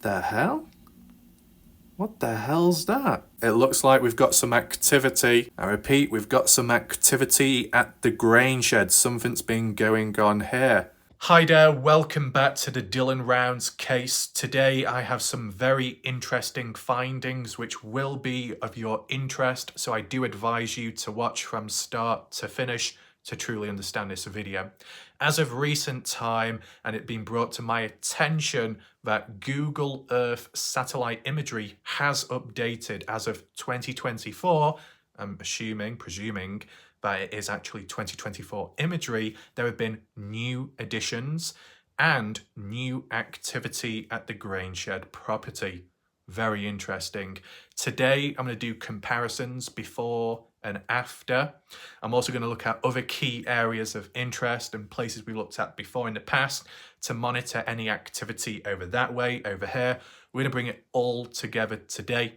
the hell? What the hell's that? It looks like we've got some activity. I repeat, we've got some activity at the grain shed. Something's been going on here. Hi there, welcome back to the Dylan Rounds case. Today I have some very interesting findings which will be of your interest, so I do advise you to watch from start to finish to truly understand this video. As of recent time, and it being brought to my attention that Google Earth satellite imagery has updated as of 2024, I'm presuming that it is actually 2024 imagery, there have been new additions and new activity at the grain shed property. Very interesting. Today, I'm going to do comparisons before and after. I'm also going to look at other key areas of interest and places we looked at before in the past to monitor any activity over that way, over here. We're going to bring it all together today.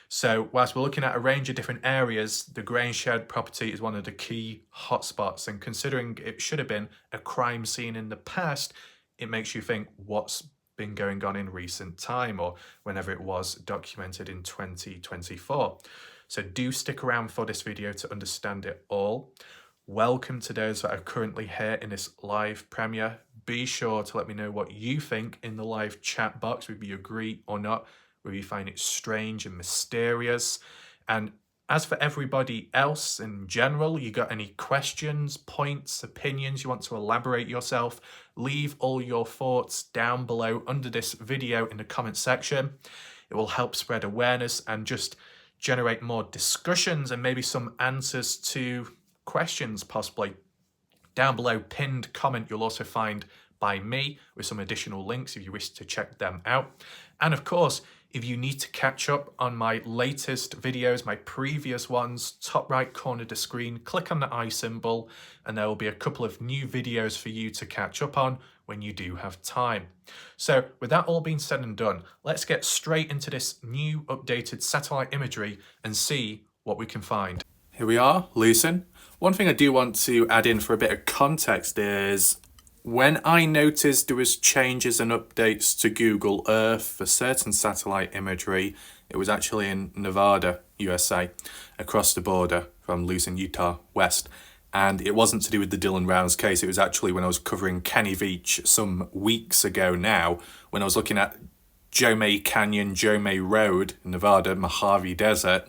So whilst we're looking at a range of different areas, the grain shed property is one of the key hotspots. And considering it should have been a crime scene in the past, it makes you think what's been going on in recent time or whenever it was documented in 2024. So do stick around for this video to understand it all. Welcome to those that are currently here in this live premiere. Be sure to let me know what you think in the live chat box, whether you agree or not, whether you find it strange and mysterious. And as for everybody else in general, you got any questions, points, opinions, you want to elaborate yourself, leave all your thoughts down below under this video in the comment section. It will help spread awareness and just generate more discussions and maybe some answers to questions possibly. Down below, pinned comment you'll also find by me with some additional links if you wish to check them out. And of course, if you need to catch up on my latest videos, my previous ones, top right corner of the screen, click on the eye symbol and there will be a couple of new videos for you to catch up on when you do have time. So with that all being said and done, let's get straight into this new updated satellite imagery and see what we can find. Here we are, Lucin. One thing I do want to add in for a bit of context is when I noticed there was changes and updates to Google Earth for certain satellite imagery, it was actually in Nevada, USA, across the border from Lucin, Utah, west. And it wasn't to do with the Dylan Rounds case, it was actually when I was covering Kenny Beach some weeks ago now, when I was looking at Jomay Canyon, Jomay Road, Nevada, Mojave Desert.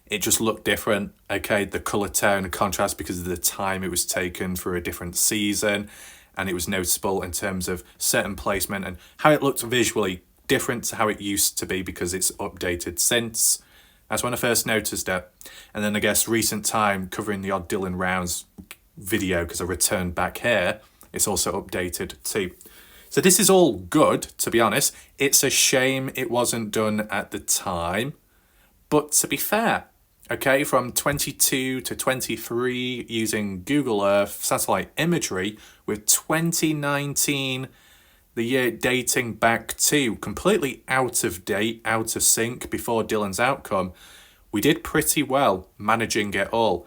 It just looked different, okay, the colour tone and contrast because of the time it was taken for a different season. And it was noticeable in terms of certain placement and how it looked visually different to how it used to be because it's updated since. That's when I first noticed it. And then I guess recent time covering the odd Dylan Rounds video because I returned back here, it's also updated too. So this is all good, to be honest. It's a shame it wasn't done at the time. But to be fair, okay, from 22 to 23 using Google Earth satellite imagery with 2019, the year dating back to completely out of date, out of sync before Dylan's outcome, we did pretty well managing it all.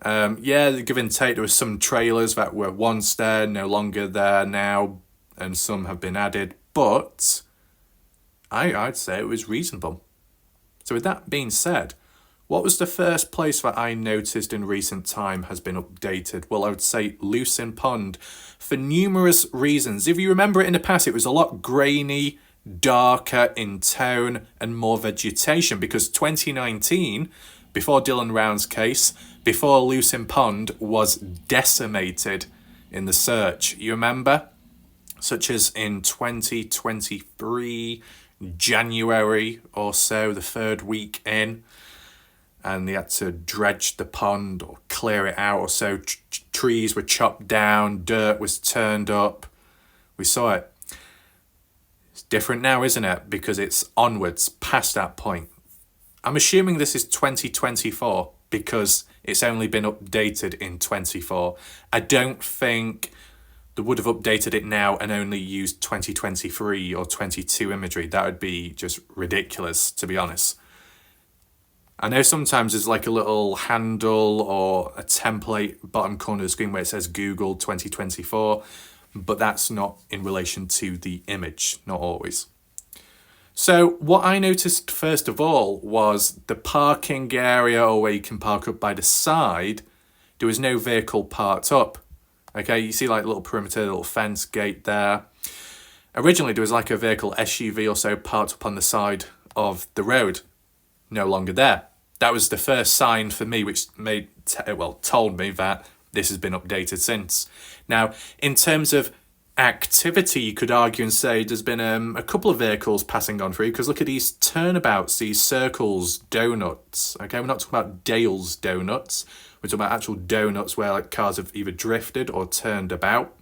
Yeah, the give and take, there were some trailers that were once there, no longer there now, and some have been added, but I'd say it was reasonable. So with that being said, what was the first place that I noticed in recent time has been updated? Well, I would say Lucin Pond for numerous reasons. If you remember it in the past, it was a lot grainy, darker in tone and more vegetation because 2019, before Dylan Rounds case, before Lucin Pond was decimated in the search. You remember? Such as in 2023, January or so, the third week in, and they had to dredge the pond or clear it out or so. Trees were chopped down, dirt was turned up. We saw it. It's different now, isn't it? Because it's onwards, past that point. I'm assuming this is 2024 because it's only been updated in 24. I don't think they would have updated it now and only used 2023 or 22 imagery. That would be just ridiculous, to be honest. I know sometimes there's like a little handle or a template bottom corner of the screen where it says Google 2024, but that's not in relation to the image, not always. So what I noticed first of all was the parking area, or where you can park up by the side, there was no vehicle parked up. Okay, you see like little perimeter, little fence gate there. Originally there was like a vehicle SUV or so parked up on the side of the road. No longer there. That was the first sign for me, which told me that this has been updated since. Now, in terms of activity, you could argue and say there's been a couple of vehicles passing on through, because look at these turnabouts, these circles, donuts. Okay, we're not talking about Dale's donuts. We're talking about actual donuts where like cars have either drifted or turned about.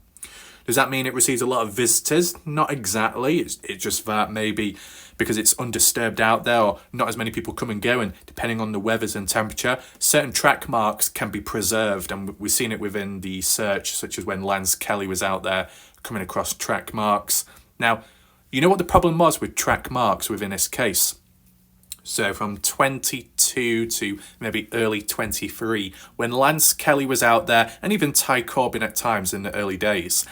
Does that mean it receives a lot of visitors? Not exactly. It's just that maybe because it's undisturbed out there, or not as many people come and go, and depending on the weathers and temperature, certain track marks can be preserved, and we've seen it within the search, such as when Lance Kelly was out there coming across track marks. Now, you know what the problem was with track marks within this case? So from 22 to maybe early 23, when Lance Kelly was out there, and even Ty Corbin at times in the early days,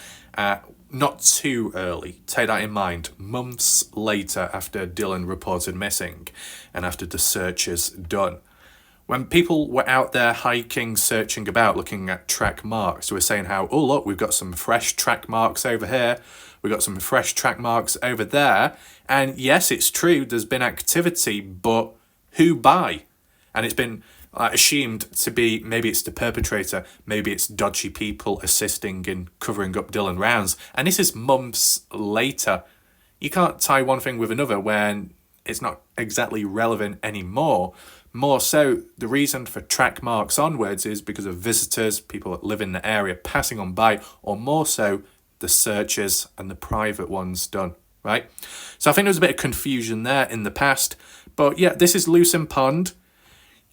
not too early, take that in mind, months later after Dylan reported missing and after the search is done. When people were out there hiking, searching about, looking at track marks, they were saying how, oh look, we've got some fresh track marks over here, we've got some fresh track marks over there, and yes, it's true, there's been activity, but who by? And it's been assumed to be, maybe it's the perpetrator, maybe it's dodgy people assisting in covering up Dylan rounds. And this is months later. You can't tie one thing with another when it's not exactly relevant anymore. More so, the reason for track marks onwards is because of visitors, people that live in the area passing on by, or more so, the searches and the private ones done, right? So I think there was a bit of confusion there in the past. But yeah, this is Lucin Pond.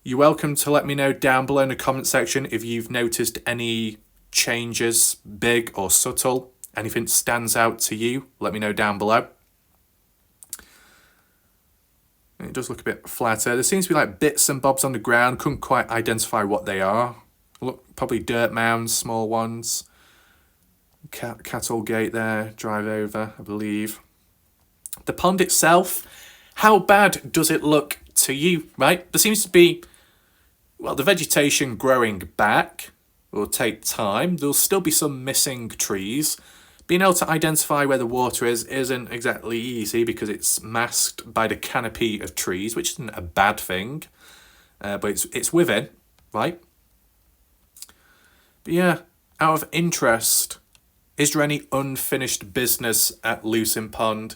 You're welcome to let me know down below in the comment section if you've noticed any changes, big or subtle. Anything stands out to you, let me know down below. It does look a bit flatter. There seems to be like bits and bobs on the ground. Couldn't quite identify what they are. Look, probably dirt mounds, small ones. Cattle gate there, drive over, I believe. The pond itself, how bad does it look to you, right? There seems to be, well, the vegetation growing back will take time. There'll still be some missing trees. Being able to identify where the water is isn't exactly easy because it's masked by the canopy of trees, which isn't a bad thing, but it's within, right? But yeah, out of interest, is there any unfinished business at Lucin Pond?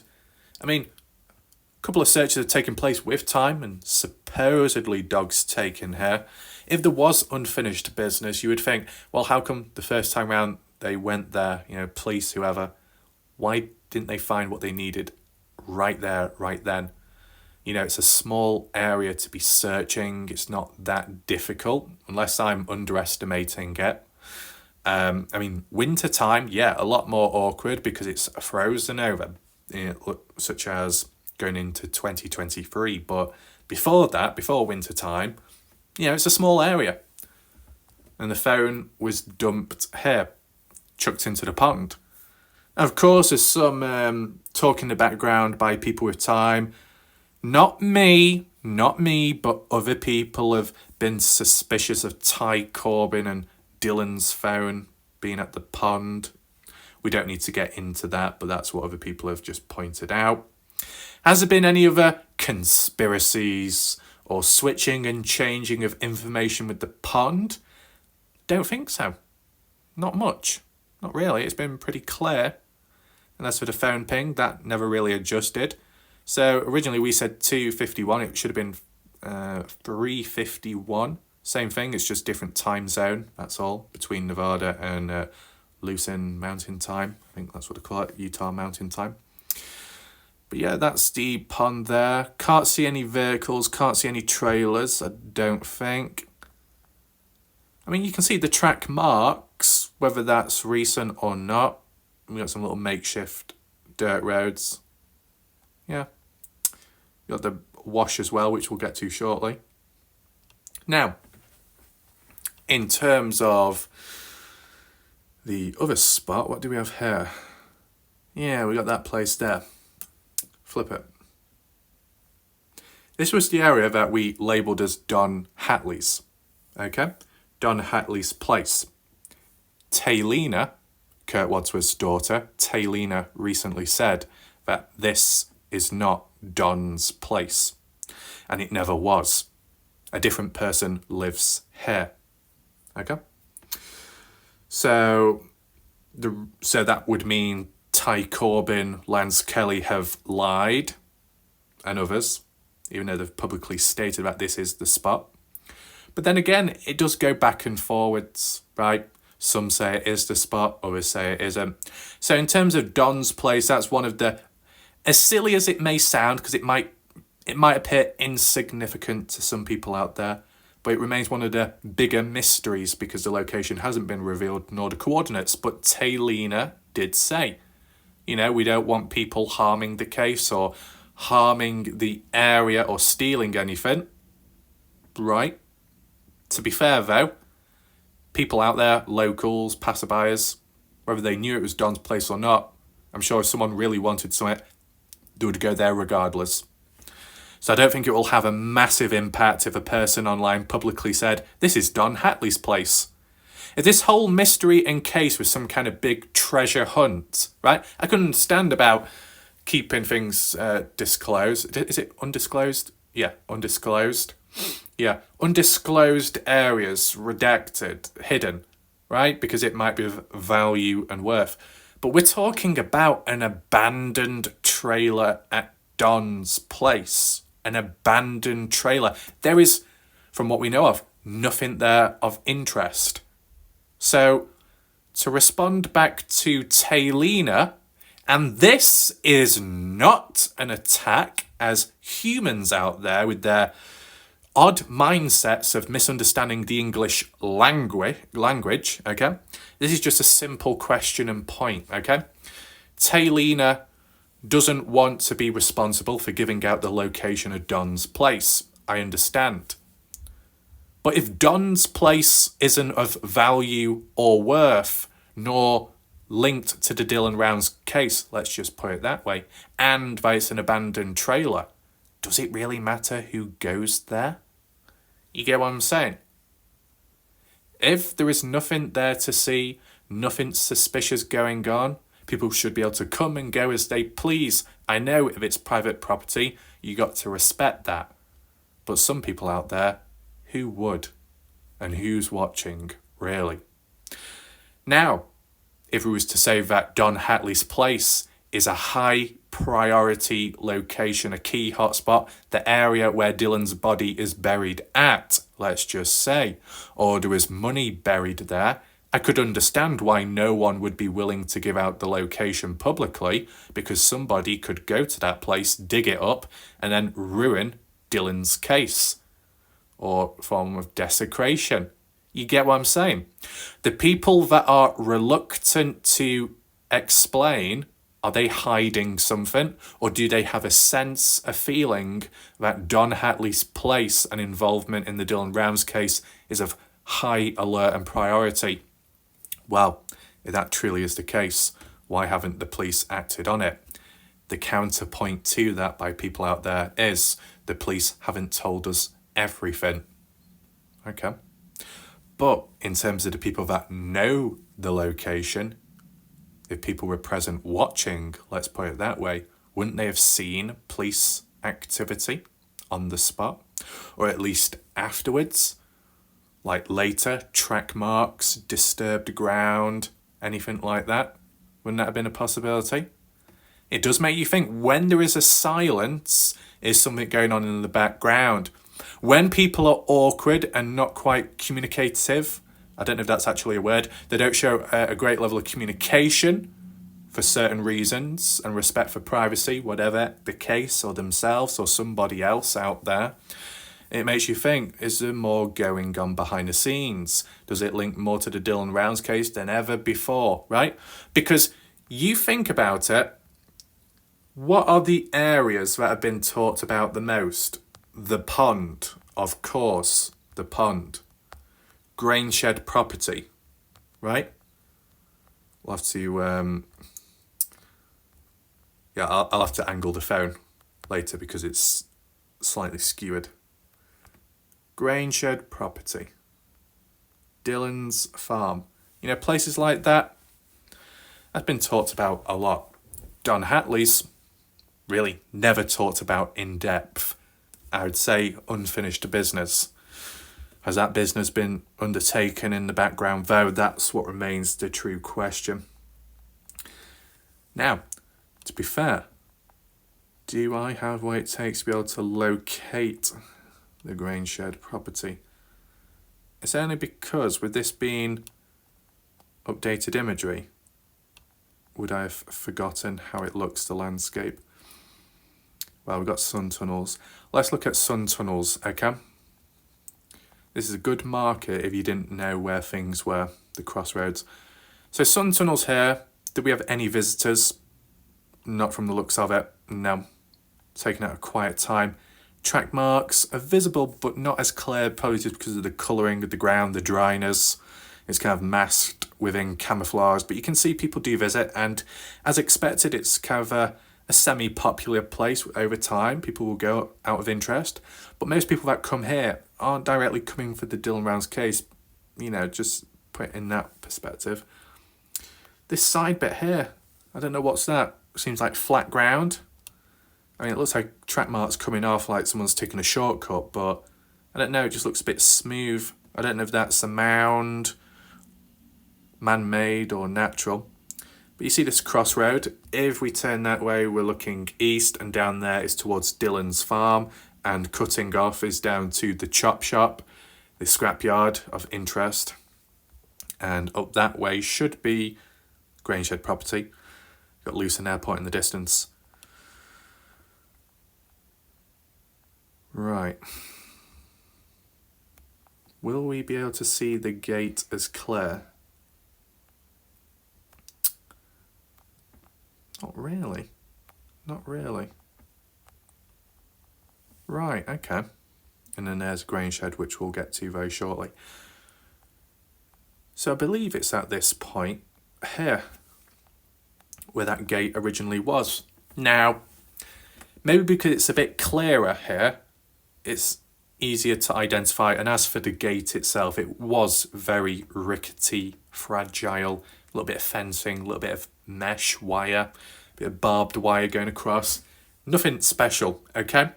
I mean, a couple of searches have taken place with time and supposedly dogs taken here. If there was unfinished business, you would think, well, how come the first time round they went there, police, whoever, why didn't they find what they needed right there, right then? It's a small area to be searching. It's not that difficult, unless I'm underestimating it. Winter time, yeah, a lot more awkward because it's frozen over, such as going into 2023. But before that, before winter time, it's a small area. And the phone was dumped here, chucked into the pond. Of course, there's some talk in the background by people with time. Not me, but other people have been suspicious of Ty Corbin and Dylan's phone being at the pond. We don't need to get into that, but that's what other people have just pointed out. Has there been any other conspiracies or switching and changing of information with the pond? Don't think so. Not much. Not really. It's been pretty clear. And as for the phone ping, that never really adjusted. So originally we said 251. It should have been 351. Same thing. It's just different time zone. That's all. Between Nevada and Lucin Mountain Time. I think that's what they call it. Utah Mountain Time. But yeah, that's the pond there. Can't see any vehicles. Can't see any trailers, I don't think. You can see the track marks, whether that's recent or not. We got some little makeshift dirt roads. Yeah. We got the wash as well, which we'll get to shortly. Now, in terms of the other spot, what do we have here? Yeah, we got that place there. Flip it. This was the area that we labelled as Don Hatley's. Okay? Don Hatley's place. Taylina, Kurt Wadsworth's daughter, Taylina recently said that this is not Don's place. And it never was. A different person lives here. Okay? So that would mean Ty Corbyn, Lance Kelly have lied, and others, even though they've publicly stated that this is the spot. But then again, it does go back and forwards, right? Some say it is the spot, others say it isn't. So in terms of Don's place, that's one of the, as silly as it may sound, because it might appear insignificant to some people out there, but it remains one of the bigger mysteries because the location hasn't been revealed, nor the coordinates. But Taylina did say, we don't want people harming the case or harming the area or stealing anything. Right? To be fair, though, people out there, locals, passerbyers, whether they knew it was Don's place or not, I'm sure if someone really wanted something, they would go there regardless. So I don't think it will have a massive impact if a person online publicly said, this is Don Hatley's place. If this whole mystery and case was some kind of big treasure hunt, right? I can understand about keeping things disclosed. Is it undisclosed? Yeah, undisclosed. Yeah, undisclosed areas, redacted, hidden, right? Because it might be of value and worth. But we're talking about an abandoned trailer at Don's place. An abandoned trailer. There is, from what we know of, nothing there of interest. So, to respond back to Taylina, and this is not an attack as humans out there with their odd mindsets of misunderstanding the English language, okay? This is just a simple question and point, okay? Taylina doesn't want to be responsible for giving out the location of Don's place. I understand. But if Don's place isn't of value or worth, nor linked to the Dylan Rounds case, let's just put it that way, and that it's an abandoned trailer, does it really matter who goes there? You get what I'm saying? If there is nothing there to see, nothing suspicious going on, people should be able to come and go as they please. I know if it's private property, you got to respect that. But some people out there, who would? And who's watching, really? Now, if we was to say that Don Hatley's place is a high priority location, a key hotspot, the area where Dylan's body is buried at, let's just say, or there is money buried there, I could understand why no one would be willing to give out the location publicly, because somebody could go to that place, dig it up, and then ruin Dylan's case, or form of desecration. You get what I'm saying? The people that are reluctant to explain, are they hiding something? Or do they have a sense, a feeling that Don Hatley's place and involvement in the Dylan Rounds case is of high alert and priority? Well, if that truly is the case, why haven't the police acted on it? The counterpoint to that by people out there is the police haven't told us everything. Okay. But in terms of the people that know the location, if people were present watching, let's put it that way, wouldn't they have seen police activity on the spot? Or at least afterwards? Like later, track marks, disturbed ground, anything like that? Wouldn't that have been a possibility? It does make you think, when there is a silence, is something going on in the background? When people are awkward and not quite communicative, I don't know if that's actually a word, they don't show a great level of communication for certain reasons and respect for privacy, whatever the case, or themselves or somebody else out there, it makes you think, is there more going on behind the scenes? Does it link more to the Dylan Rounds case than ever before, right? Because you think about it, what are the areas that have been talked about the most? The pond, of course, the pond. Grainshed property, right? We'll have to, I'll have to angle the phone later because it's slightly skewered. Grangeshed property. Dylan's farm. You know, places like that have been talked about a lot. Don Hatley's really never talked about in depth. I would say unfinished business. Has that business been undertaken in the background, though? That's what remains the true question. Now, to be fair, do I have what it takes to be able to locate the Grangeshed property? It's only because with this being updated imagery, would I have forgotten how it looks, the landscape? Well, we've got sun tunnels. Let's look at sun tunnels, okay? This is a good marker if you didn't know where things were, the crossroads. So sun tunnels here. Did we have any visitors? Not from the looks of it, no. Taken at a quiet time. Track marks are visible, but not as clear, probably just because of the colouring of the ground, the dryness. It's kind of masked within camouflage, but you can see people do visit, and as expected, it's kind of a semi-popular place over time. People will go out of interest, but most people that come here aren't directly coming for the Dylan Rounds case. You know, just put it in that perspective. This side bit here, I don't know what's that. Seems like flat ground. I mean, it looks like track marks coming off like someone's taken a shortcut, but I don't know, it just looks a bit smooth. I don't know if that's a mound, man-made or natural. But you see this crossroad. If we turn that way, we're looking east, and down there is towards Dylan's farm, and cutting off is down to the chop shop, the scrapyard of interest. And up that way should be Grangeshed property. Got Lucin Airport in the distance. Right. Will we be able to see the gate as clear? Not really. Not really. Right, okay. And then there's Grangeshed, which we'll get to very shortly. So I believe it's at this point here where that gate originally was. Now, maybe because it's a bit clearer here, it's easier to identify. And as for the gate itself, it was very rickety, fragile, a little bit of fencing, a little bit of mesh wire, a bit of barbed wire going across. Nothing special, okay?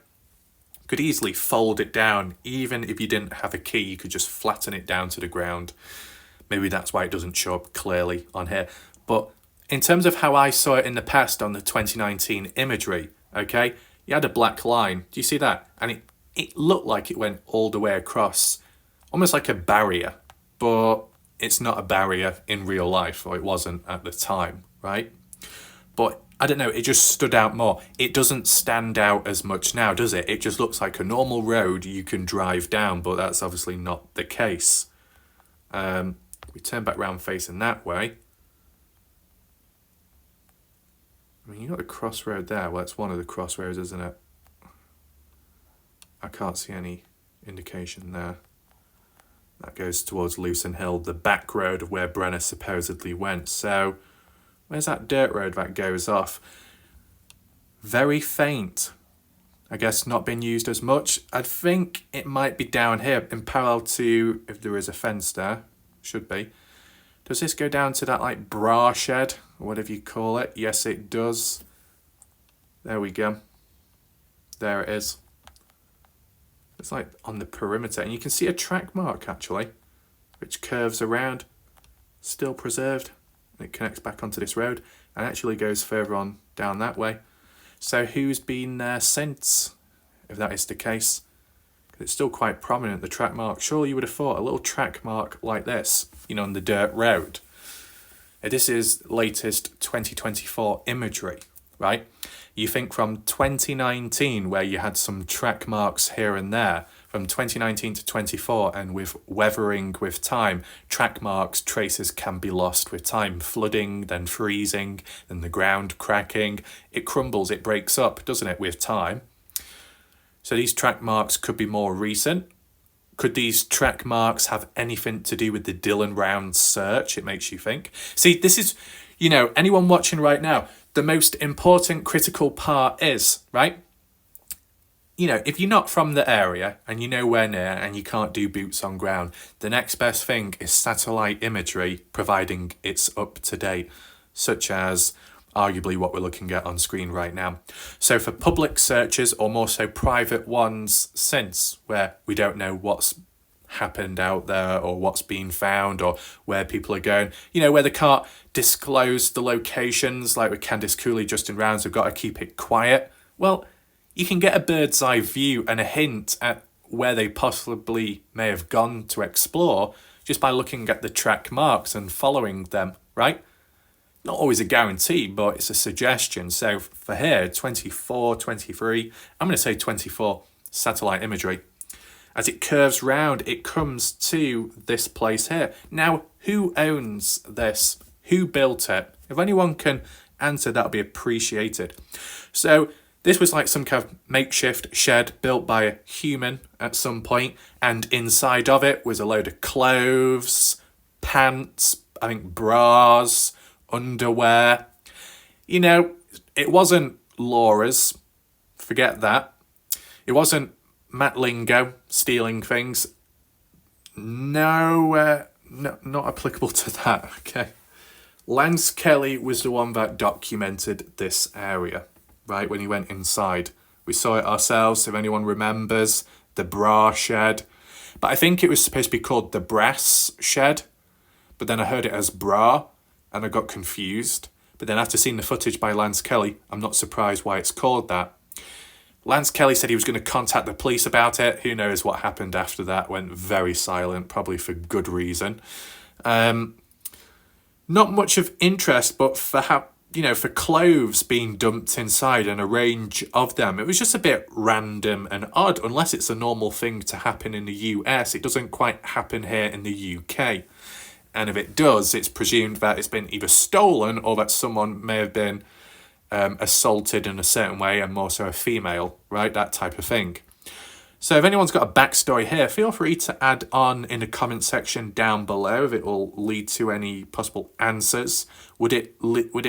Could easily fold it down. Even if you didn't have a key, you could just flatten it down to the ground. Maybe that's why it doesn't show up clearly on here. But in terms of how I saw it in the past on the 2019 imagery, okay, you had a black line. Do you see that? And it looked like it went all the way across, almost like a barrier. But it's not a barrier in real life, or it wasn't at the time, right? But I don't know, it just stood out more. It doesn't stand out as much now, does it? It just looks like a normal road you can drive down, but that's obviously not the case. We turn back round facing that way. I mean, you got the crossroad there. Well, it's one of the crossroads, isn't it? I can't see any indication there. That goes towards Lucin Hill, the back road of where Brenner supposedly went. So, where's that dirt road that goes off? Very faint. I guess not being used as much. I think it might be down here in parallel to, if there is a fence there, should be. Does this go down to that like bra shed, or whatever you call it? Yes, it does. There we go. There it is. It's like on the perimeter, and you can see a track mark actually, which curves around, still preserved, and it connects back onto this road, and actually goes further on down that way. So who's been there since, if that is the case? It's still quite prominent, the track mark. Surely you would have thought a little track mark like this, you know, on the dirt road. This is latest 2024 imagery, right? You think from 2019, where you had some track marks here and there, from 2019 to 24, and with weathering with time, track marks, traces can be lost with time. Flooding, then freezing, then the ground cracking. It crumbles, it breaks up, doesn't it, with time? So these track marks could be more recent. Could these track marks have anything to do with the Dylan Round search? It makes you think. See, this is, you know, anyone watching right now, the most important critical part is, right? you know, if you're not from the area and you're nowhere near and you can't do boots on ground, the next best thing is satellite imagery, providing it's up to date, such as arguably what we're looking at on screen right now. So for public searches, or more so private ones, since where we don't know what's happened out there or what's been found or where people are going, you know, where they can't disclose the locations, like with Candice Cooley, Justin Rounds, we've got to keep it quiet. Well, you can get a bird's eye view and a hint at where they possibly may have gone to explore just by looking at the track marks and following them, right? Not always a guarantee, but it's a suggestion. So for here, 24, 23, I'm going to say 24 satellite imagery. As it curves round, it comes to this place here. Now, who owns this? Who built it? If anyone can answer, that'll be appreciated. So this was like some kind of makeshift shed built by a human at some point, and inside of it was a load of clothes, pants, I think bras, underwear. You know, it wasn't Laura's. Forget that. It wasn't Matt Lingo stealing things. No, not applicable to that. Okay. Lance Kelly was the one that documented this area, right, when he went inside. We saw it ourselves, if anyone remembers, the bra shed. But I think it was supposed to be called the brass shed, but then I heard it as bra, and I got confused. But then after seeing the footage by Lance Kelly, I'm not surprised why it's called that. Lance Kelly said he was going to contact the police about it. Who knows what happened after that? Went very silent, probably for good reason. Not much of interest, but for for clothes being dumped inside and a range of them, it was just a bit random and odd. Unless it's a normal thing to happen in the US, it doesn't quite happen here in the UK. And if it does, it's presumed that it's been either stolen or that someone may have been assaulted in a certain way, and more so a female, right? That type of thing. So if anyone's got a backstory here, feel free to add on in the comment section down below if it will lead to any possible answers. Would it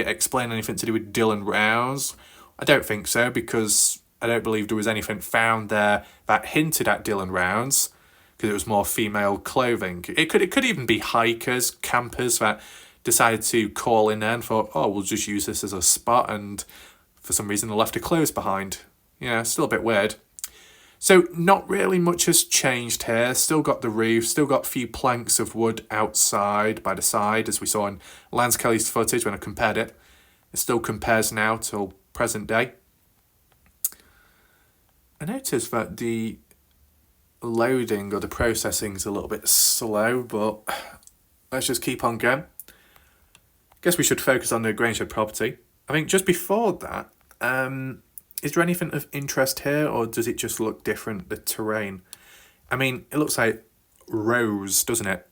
explain anything to do with Dylan Rouse? I don't think so, because I don't believe there was anything found there that hinted at Dylan Rouse, because it was more female clothing. It could even be hikers, campers that decided to call in there and thought, oh, we'll just use this as a spot, and for some reason they left their clothes behind. Yeah, still a bit weird. So not really much has changed here. Still got the roof, still got a few planks of wood outside by the side, as we saw in Lance Kelly's footage when I compared it. It still compares now till present day. I noticed that the loading or the processing is a little bit slow, but let's just keep on going. Guess we should focus on the Grangeshed property. I think just before that, is there anything of interest here, or does it just look different, the terrain? I mean, it looks like rows, doesn't it?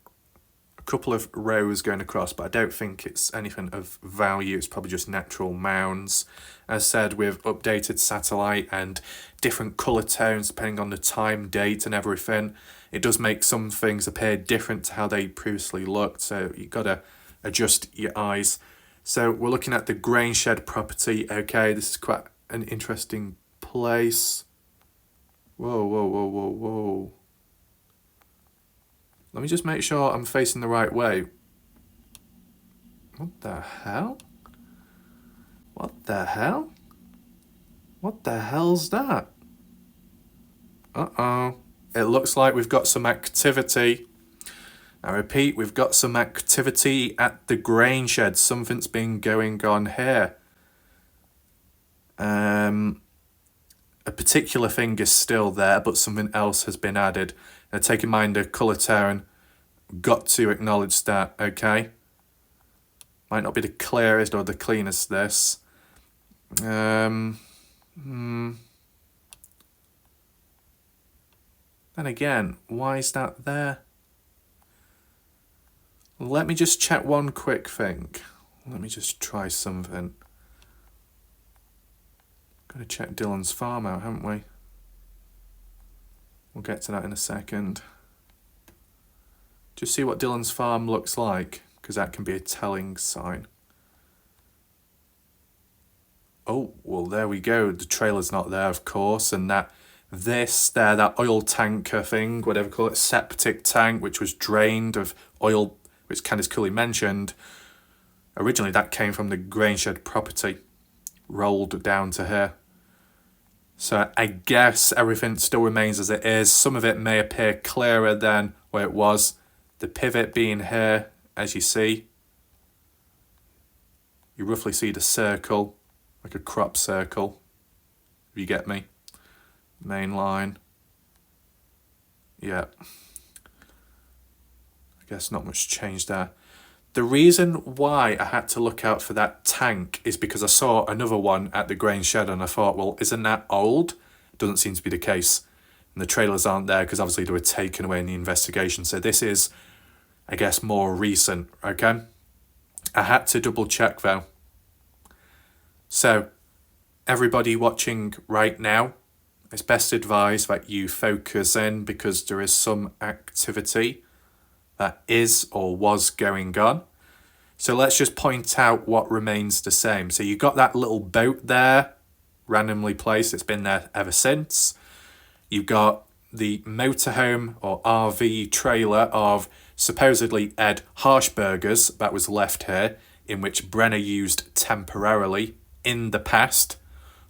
A couple of rows going across, but I don't think it's anything of value. It's probably just natural mounds. As said, with updated satellite and different colour tones depending on the time, date and everything, it does make some things appear different to how they previously looked, so you've got to adjust your eyes. So we're looking at the Grangeshed property. Okay, this is quite an interesting place. Whoa. Let me just make sure I'm facing the right way. What the hell? What the hell? What the hell's that? Uh-oh. It looks like we've got some activity. I repeat, we've got some activity at the Grangeshed. Something's been going on here. A particular thing is still there, but something else has been added. Now, take in mind the colour tone. Got to acknowledge that, okay? Might not be the clearest or the cleanest, this. Then again, why is that there? Let me just check one quick thing. Let me just try something. Got to check Dylan's farm out, haven't we? We'll get to that in a second. Just see what Dylan's farm looks like, because that can be a telling sign. Oh, well, there we go. The trailer's not there, of course, and that This there, that oil tanker thing, whatever you call it, septic tank, which was drained of oil, which Candice Cooley mentioned. Originally, that came from the Grangeshed property, rolled down to here. So I guess everything still remains as it is. Some of it may appear clearer than where it was. The pivot being here, as you see. You roughly see the circle, like a crop circle, if you get me. Main line. Yeah. I guess not much change there. The reason why I had to look out for that tank is because I saw another one at the Grangeshed and I thought, well, isn't that old? Doesn't seem to be the case. And the trailers aren't there because obviously they were taken away in the investigation. So this is, I guess, more recent, okay? I had to double check though. So, everybody watching right now, it's best advised that you focus in because there is some activity that is or was going on. So let's just point out what remains the same. So you got that little boat there, randomly placed. It's been there ever since. You've got the motorhome or RV trailer of supposedly Ed Harshberger's that was left here, in which Brenner used temporarily in the past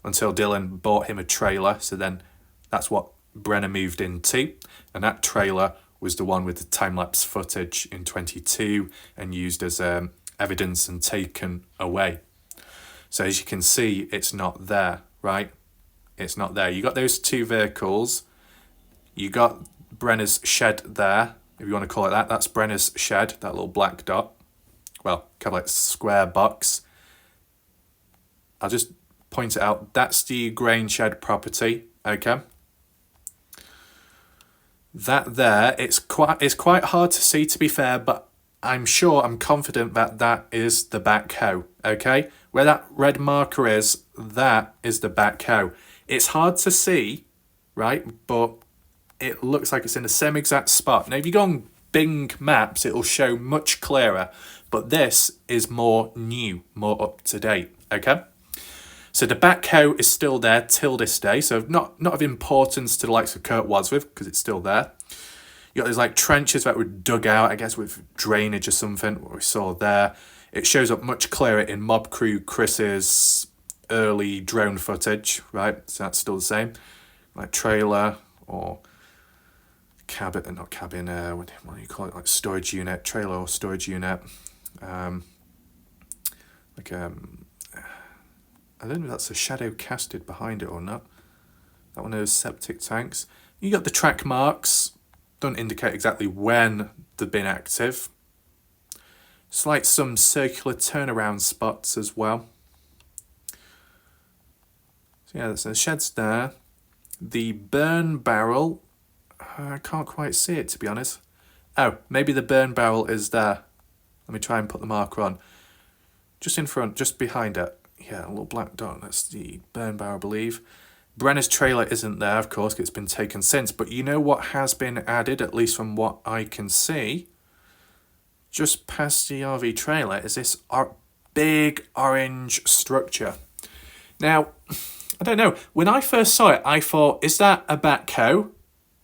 until Dylan bought him a trailer. So then that's what Brenner moved into. And that trailer was the one with the time-lapse footage in 22 and used as evidence and taken away. So as you can see, it's not there, right? It's not there. You got those two vehicles. You got Brenner's shed there, if you want to call it that. That's Brenner's shed, that little black dot. Well, kind of like square box. I'll just point it out. That's the Grangeshed property, okay? That there, it's quite hard to see, to be fair, but I'm confident that that is the backhoe, okay? Where that red marker is, that is the backhoe. It's hard to see, right? But it looks like it's in the same exact spot. Now, if you go on Bing Maps, it'll show much clearer, but this is more new, more up to date, okay? So the backhoe is still there till this day. So not of importance to the likes of Kurt Wadsworth because it's still there. You got these like trenches that were dug out, I guess with drainage or something, what we saw there. It shows up much clearer in Mob Crew Chris's early drone footage, right? So that's still the same. Like trailer or cabin, not cabin, what do you call it? Like storage unit, trailer or storage unit. I don't know if that's a shadow casted behind it or not. That one of those septic tanks. You got the track marks. Don't indicate exactly when they've been active. It's like some circular turnaround spots as well. So yeah, there's the sheds there. The burn barrel, I can't quite see it to be honest. Oh, maybe the burn barrel is there. Let me try and put the marker on. Just in front, just behind it. Yeah, a little black dot, that's the burn barrel, I believe. Brenner's trailer isn't there, of course, it's been taken since. But you know what has been added, at least from what I can see? Just past the RV trailer is this big orange structure. Now, I don't know. When I first saw it, I thought, is that a backhoe?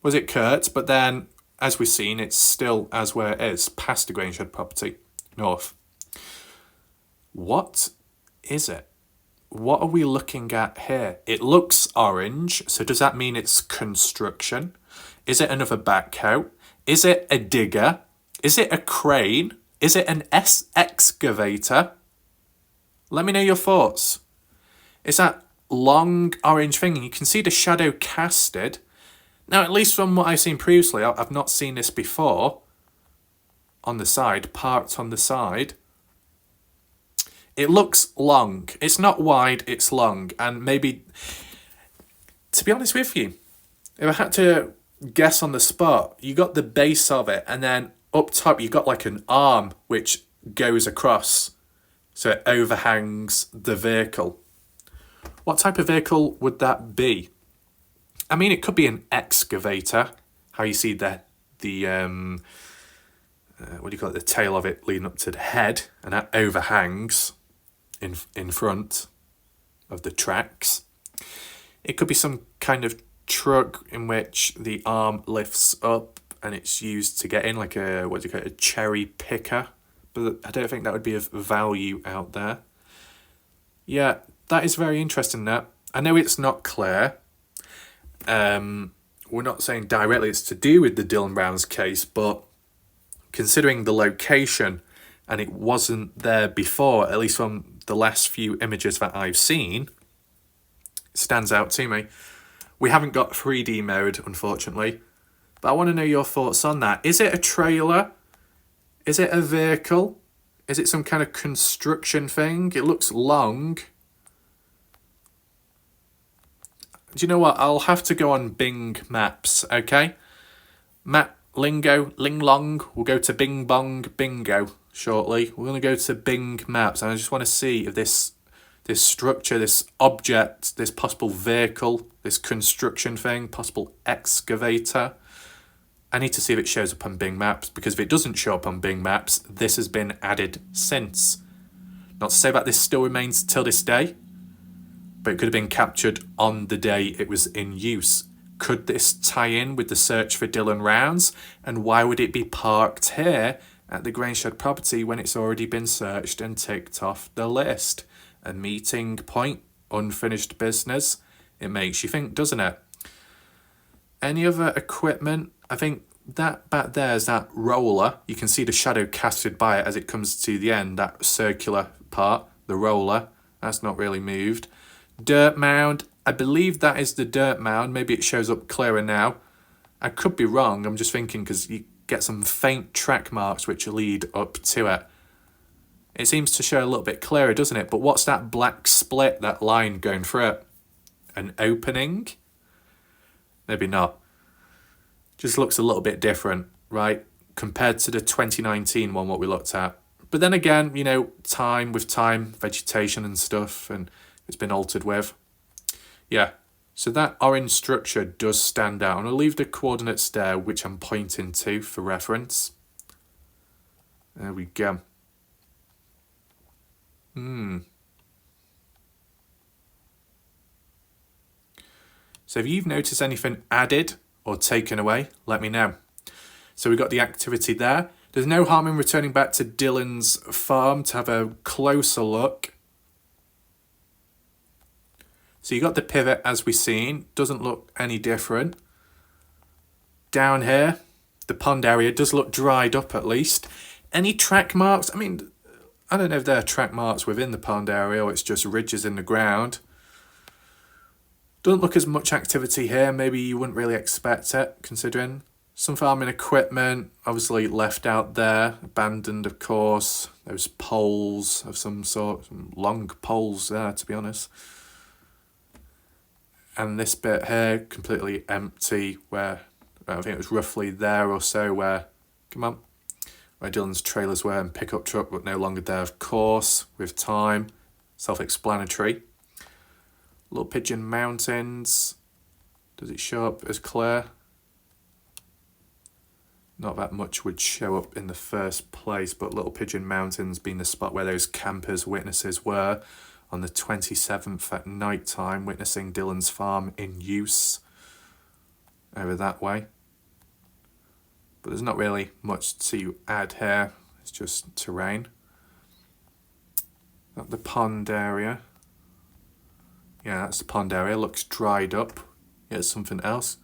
Was it Kurt? But then, as we've seen, it's still as where it is, past the Grangeshed property, north. What is it? What are we looking at here? It looks orange, so does that mean it's construction? Is it another backhoe? Is it a digger? Is it a crane? Is it an excavator? Let me know your thoughts. It's that long orange thing, and you can see the shadow casted. Now, at least from what I've seen previously, I've not seen this before. On the side, parked on the side. It looks long. It's not wide, it's long. And maybe, to be honest with you, if I had to guess on the spot, you got the base of it, and then up top you got like an arm which goes across. So it overhangs the vehicle. What type of vehicle would that be? I mean, it could be an excavator. How you see the what do you call it? The tail of it leading up to the head, and that overhangs in front of the tracks. It could be some kind of truck in which the arm lifts up and it's used to get in, like a, what do you call it, a cherry picker. But I don't think that would be of value out there. Yeah, that is very interesting, that. I know it's not clear. We're not saying directly it's to do with the Dylan Brown's case, but considering the location, and it wasn't there before, at least from the last few images that I've seen, it stands out to me. We haven't got 3D mode, unfortunately, but I want to know your thoughts on that. Is it a trailer? Is it a vehicle? Is it some kind of construction thing? It looks long. Do you know what? I'll have to go on Bing Maps, okay? Map lingo, ling long. We'll go to Bing Bong Bingo shortly. We're going to go to Bing Maps, and I just want to see if this structure, this object, this possible vehicle, this construction thing, possible excavator, I need to see if it shows up on Bing Maps, because if it doesn't show up on Bing Maps, this has been added since. Not to say that this still remains till this day, but it could have been captured on the day it was in use. Could this tie in with the search for Dylan Rounds? And why would it be parked here at the Grangeshed property when it's already been searched and ticked off the list? A meeting point, unfinished business. It makes you think, doesn't it? Any other equipment? I think that back there is that roller. You can see the shadow casted by it as it comes to the end, that circular part, the roller. That's not really moved. Dirt mound. I believe that is the dirt mound. Maybe it shows up clearer now. I could be wrong. I'm just thinking because you get some faint track marks which lead up to it. It seems to show a little bit clearer, doesn't it? But what's that black split, that line going through it? An opening? Maybe not. Just looks a little bit different, right? Compared to the 2019 one, what we looked at. But then again, you know, time, vegetation and stuff, and it's been altered with. Yeah, so that orange structure does stand out. And I'll leave the coordinates there, which I'm pointing to for reference. There we go. So if you've noticed anything added or taken away, let me know. So we've got the activity there. There's no harm in returning back to Dylan's farm to have a closer look. So you got the pivot as we've seen. Doesn't look any different. Down here, the pond area does look dried up at least. Any track marks? I mean, I don't know if there are track marks within the pond area or it's just ridges in the ground. Doesn't look as much activity here. Maybe you wouldn't really expect it, considering. Some farming equipment, obviously left out there. Abandoned, of course. Those poles of some sort. Some long poles there, to be honest. And this bit here, completely empty, where I think it was roughly there or so where, come on, where Dylan's trailers were and pickup truck, but no longer there, of course, with time. Self-explanatory. Little Pigeon Mountains. Does it show up as clear? Not that much would show up in the first place, but Little Pigeon Mountains being the spot where those campers, witnesses were on the 27th at night time, witnessing Dylan's farm in use over that way. But there's not really much to add here. It's just terrain. At the pond area. Yeah, that's the pond area. Looks dried up. Yeah, it's something else.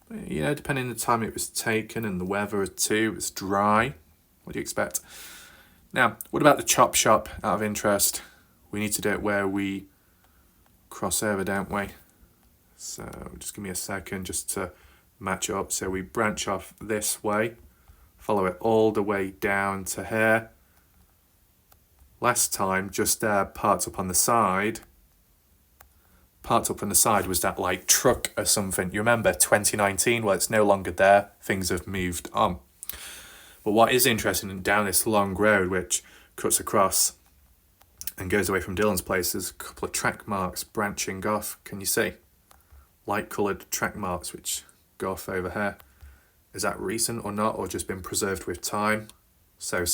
But, you know, depending on the time it was taken and the weather too, it's dry. What do you expect? Now, what about the chop shop out of interest? We need to do it where we cross over, don't we? So just give me a second just to match up. So we branch off this way, follow it all the way down to here. Last time, just there, parked up on the side. Parked up on the side was that like truck or something. You remember 2019? Well, it's no longer there. Things have moved on. But what is interesting, down this long road which cuts across and goes away from Dylan's place, there's a couple of track marks branching off. Can you see? Light coloured track marks which go off over here. Is that recent or not, or just been preserved with time? So.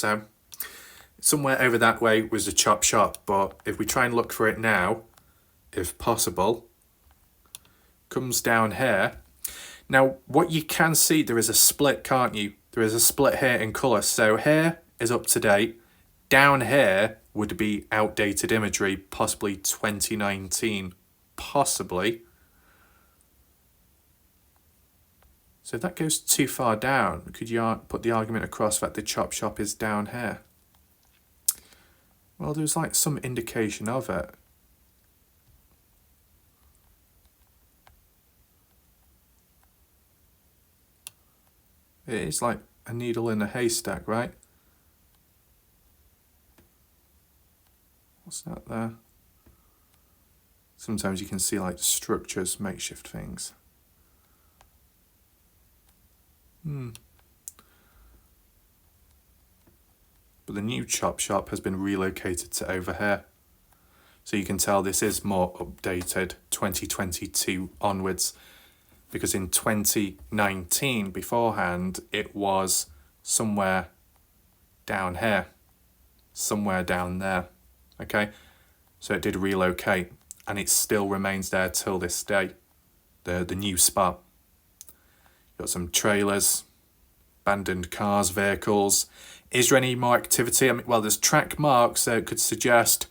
Somewhere over that way was a chop shop, but if we try and look for it now, if possible, comes down here. Now, what you can see, there is a split, can't you? There is a split here in colour. So here is up to date. Down here would be outdated imagery, possibly 2019, possibly. So if that goes too far down, could you put the argument across that the chop shop is down here? Well, there's like some indication of it. It is like a needle in a haystack, right? What's that there? Sometimes you can see like structures, makeshift things. But the new chop shop has been relocated to over here. So you can tell this is more updated, 2022 onwards. Because in 2019, beforehand, it was somewhere down here. Somewhere down there. Okay? So it did relocate. And it still remains there till this day. The new spot. Got some trailers, abandoned cars, vehicles. Is there any more activity? I mean, well, there's track marks that could suggest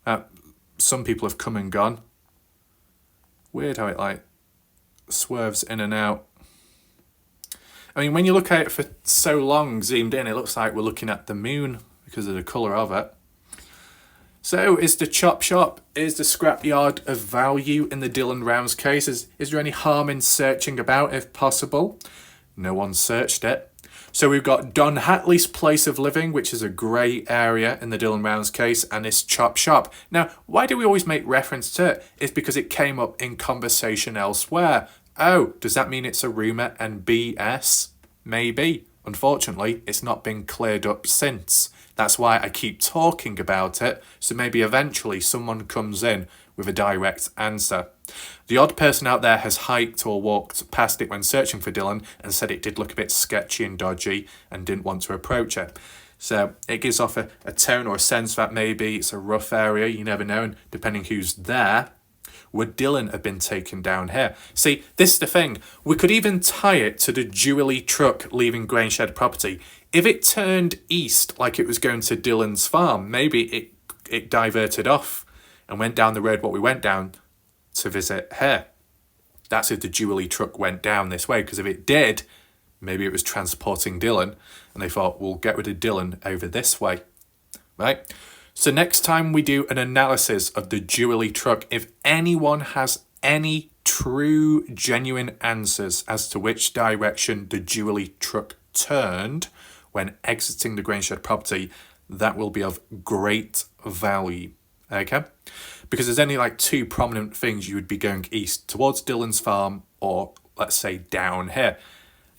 that some people have come and gone. Weird how it like swerves in and out. I mean, when you look at it for so long zoomed in, it looks like we're looking at the moon because of the colour of it. So is the chop shop, is the scrapyard of value in the Dylan Rounds case? Is there any harm in searching about if possible? No one searched it. So we've got Don Hatley's place of living, which is a grey area in the Dylan Rounds case, and this chop shop. Now, why do we always make reference to it? It's because it came up in conversation elsewhere. Oh, does that mean it's a rumour and BS? Maybe. Unfortunately, it's not been cleared up since. That's why I keep talking about it, so maybe eventually someone comes in with a direct answer. The odd person out there has hiked or walked past it when searching for Dylan and said it did look a bit sketchy and dodgy and didn't want to approach it. So it gives off a tone or a sense that maybe it's a rough area, you never know, and depending who's there, would Dylan have been taken down here? See, this is the thing. We could even tie it to the Jubilee truck leaving Grangeshed property. If it turned east like it was going to Dylan's farm, maybe it diverted off and went down the road what we went down to visit here. That's if the Jubilee truck went down this way, because if it did, maybe it was transporting Dylan and they thought, we'll get rid of Dylan over this way, right? So next time we do an analysis of the Jubilee truck, if anyone has any true, genuine answers as to which direction the Jubilee truck turned when exiting the Grangeshed property, that will be of great value, okay? Because there's only like two prominent things you would be going east, towards Dylan's farm or, let's say, down here.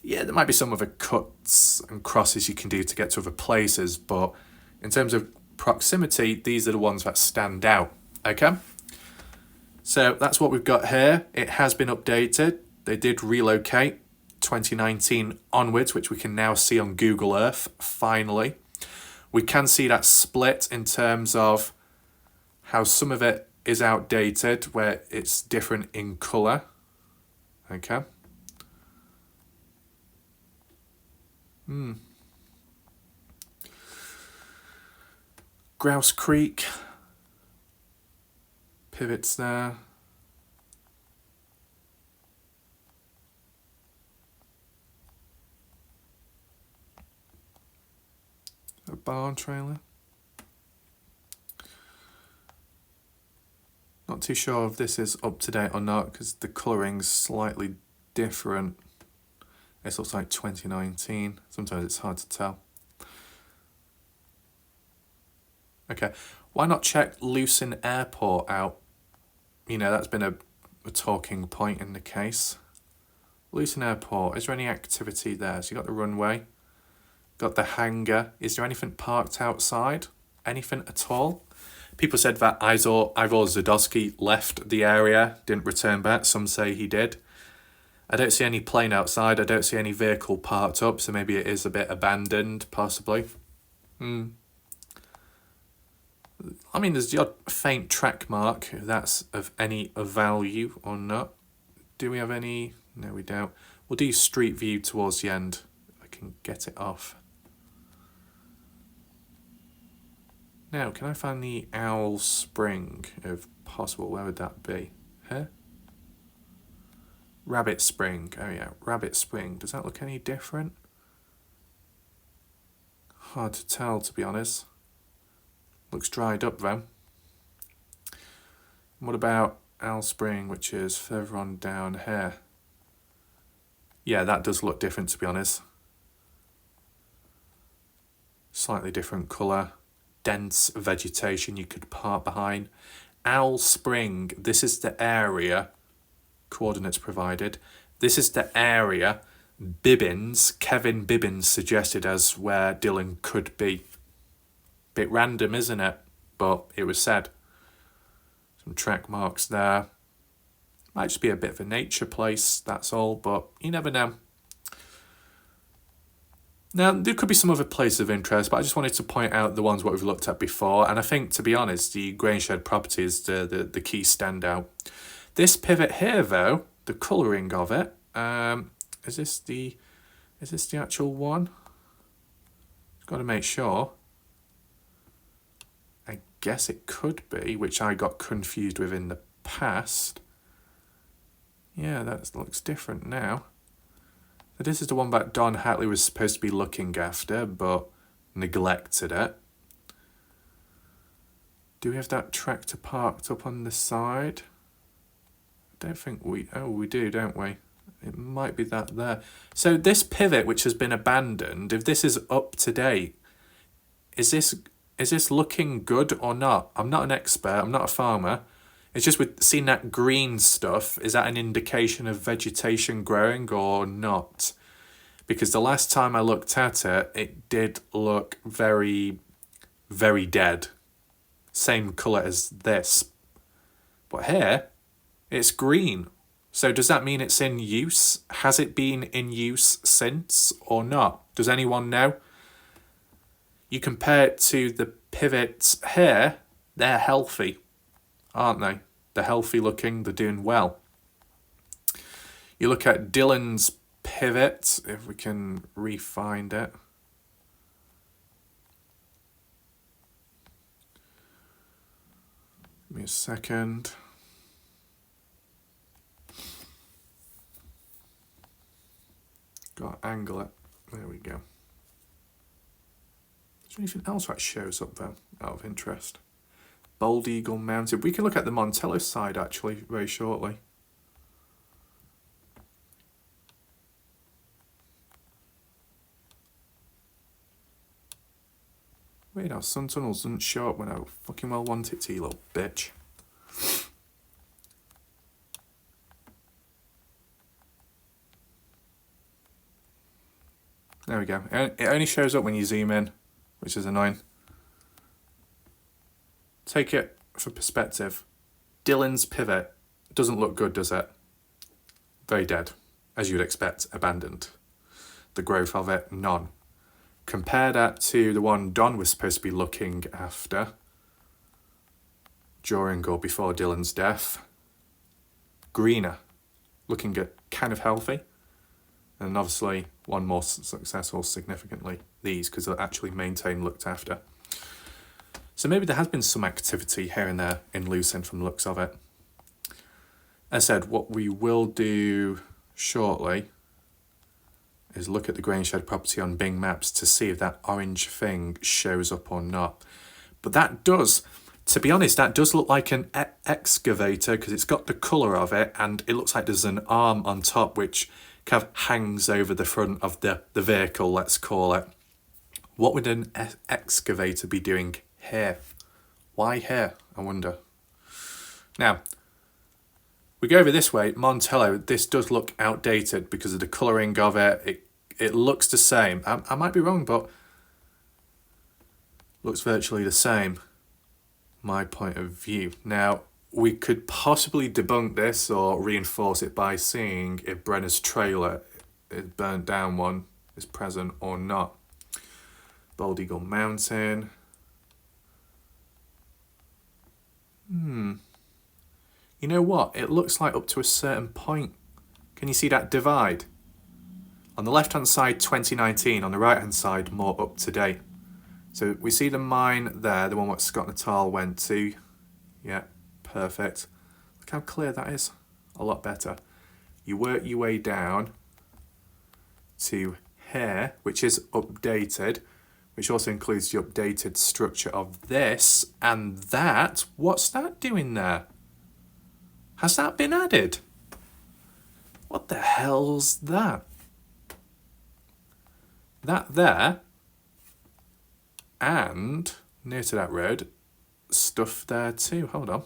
Yeah, there might be some other cuts and crosses you can do to get to other places, but in terms of proximity, these are the ones that stand out, okay? So that's what we've got here. It has been updated. They did relocate 2019 onwards, which we can now see on Google Earth, finally. We can see that split in terms of how some of it is outdated, where it's different in colour, okay? Grouse Creek, pivots there. A barn trailer. Not too sure if this is up to date or not because the colouring's slightly different. This looks like 2019. Sometimes it's hard to tell. Okay, why not check Lucin Airport out? You know, that's been a talking point in the case. Lucin Airport, is there any activity there? So you got the runway, got the hangar. Is there anything parked outside? Anything at all? People said that Ivor Zadowski left the area, didn't return back. Some say he did. I don't see any plane outside. I don't see any vehicle parked up, so maybe it is a bit abandoned, possibly. I mean, there's the odd faint track mark, if that's of any value or not. Do we have any? No, we don't. We'll do street view towards the end. I can get it off. Now, can I find the Owl Spring, if possible? Where would that be? Here? Rabbit Spring. Oh yeah, Rabbit Spring. Does that look any different? Hard to tell, to be honest. Looks dried up, though. What about Owl Spring, which is further on down here? Yeah, that does look different, to be honest. Slightly different colour. Dense vegetation you could park behind. Owl Spring, this is the area, coordinates provided, this is the area Kevin Bibbins suggested as where Dylan could be. Bit random, isn't it? But it was said. Some track marks there. Might just be a bit of a nature place, that's all, but you never know. Now, there could be some other places of interest, but I just wanted to point out the ones what we've looked at before. And I think, to be honest, the Grangeshed property is the key standout. This pivot here, though, the colouring of it, is this the actual one? Got to make sure. I guess it could be, which I got confused with in the past. Yeah, that looks different now. So this is the one that Don Hatley was supposed to be looking after, but neglected it. Do we have that tractor parked up on the side? I don't think we... Oh, we do, don't we? It might be that there. So this pivot, which has been abandoned, if this is up to date, is this looking good or not? I'm not an expert. I'm not a farmer. It's just with seeing that green stuff, is that an indication of vegetation growing or not? Because the last time I looked at it, it did look very, very dead. Same colour as this. But here, it's green. So does that mean it's in use? Has it been in use since or not? Does anyone know? You compare it to the pivots here, they're healthy, aren't they? They're healthy looking, they're doing well. You look at Dylan's pivot, if we can re-find it. Give me a second. Got to angle it. There we go. Is there anything else that shows up there out of interest? Bald Eagle Mounted. We can look at the Montello side actually very shortly. Wait, our sun tunnels doesn't show up when I fucking well want it to, you little bitch. There we go. It only shows up when you zoom in, which is annoying. Take it for perspective. Dylan's pivot doesn't look good, does it? Very dead, as you would expect, abandoned. The growth of it, none. Compare that to the one Don was supposed to be looking after during or before Dylan's death. Greener, looking at kind of healthy. And obviously one more successful significantly, these, because they're actually maintained, looked after. So maybe there has been some activity here and there in Lucin from the looks of it. As I said, what we will do shortly is look at the Grangeshed property on Bing Maps to see if that orange thing shows up or not. But that does, to be honest, that does look like an excavator because it's got the colour of it and it looks like there's an arm on top which kind of hangs over the front of the vehicle, let's call it. What would an excavator be doing here? Why here, I wonder? Now, we go over this way, Montello, this does look outdated because of the colouring of it. It looks the same. I might be wrong, but looks virtually the same, my point of view. Now, we could possibly debunk this or reinforce it by seeing if Brenner's trailer, is burnt down one, is present or not. Bald Eagle Mountain. You know what? It looks like up to a certain point Can you see that divide? On the left-hand side, 2019. On the right-hand side, more up to date. So we see the mine there, the one what Scott Natal went to. Yeah, perfect. Look how clear that is. A lot better. You work your way down to here, which is updated, which also includes the updated structure of this and that. What's that doing there? Has that been added? What the hell's that? That there, and near to that road, stuff there too. Hold on.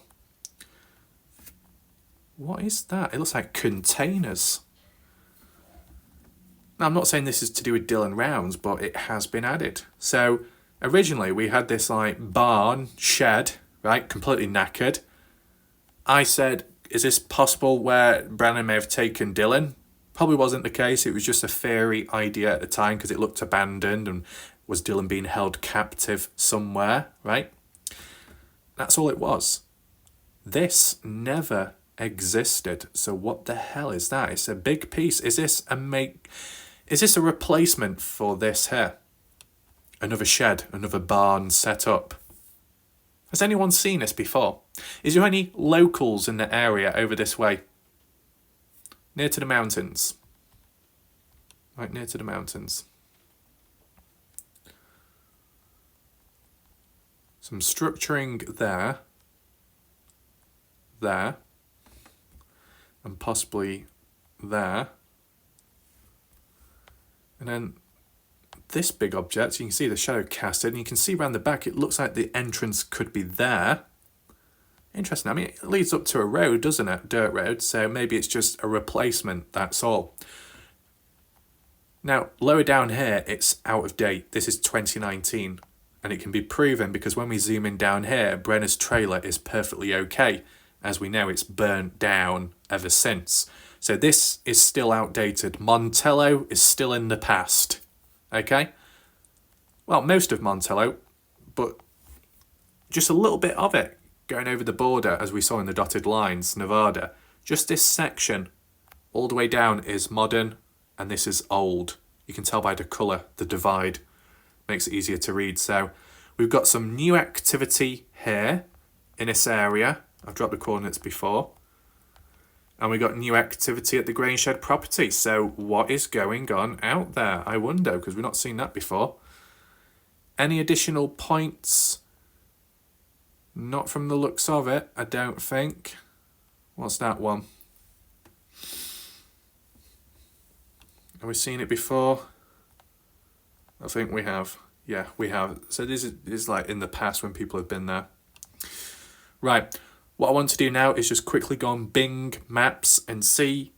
What is that? It looks like containers. Now, I'm not saying this is to do with Dillon Rounds, but it has been added. So originally we had this like barn, shed, right, completely knackered. I said, is this possible where Brennan may have taken Dillon? Probably wasn't the case. It was just a fairy idea at the time because it looked abandoned and was Dillon being held captive somewhere, right? That's all it was. This never existed. So what the hell is that? It's a big piece. Is this a replacement for this here? Another shed, another barn set up. Has anyone seen this before? Is there any locals in the area over this way? Near to the mountains. Right near to the mountains. Some structuring there. There. And possibly there. And then this big object, you can see the shadow casted, and you can see around the back, it looks like the entrance could be there. Interesting. I mean, it leads up to a road, doesn't it? Dirt road. So maybe it's just a replacement. That's all. Now, lower down here, it's out of date. This is 2019. And it can be proven because when we zoom in down here, Brenner's trailer is perfectly okay. As we know, it's burnt down ever since. So this is still outdated. Montello is still in the past. Okay? Well, most of Montello, but just a little bit of it. Going over the border, as we saw in the dotted lines, Nevada. Just this section, all the way down, is modern, and this is old. You can tell by the colour, the divide. Makes it easier to read. So we've got some new activity here in this area. I've dropped the coordinates before. And we got new activity at the Grainshed property. So what is going on out there? I wonder, because we've not seen that before. Any additional points? Not from the looks of it, I don't think. What's that one? Have we seen it before? I think we have. Yeah, we have. So this is like in the past when people have been there. Right. What I want to do now is just quickly go on Bing Maps and see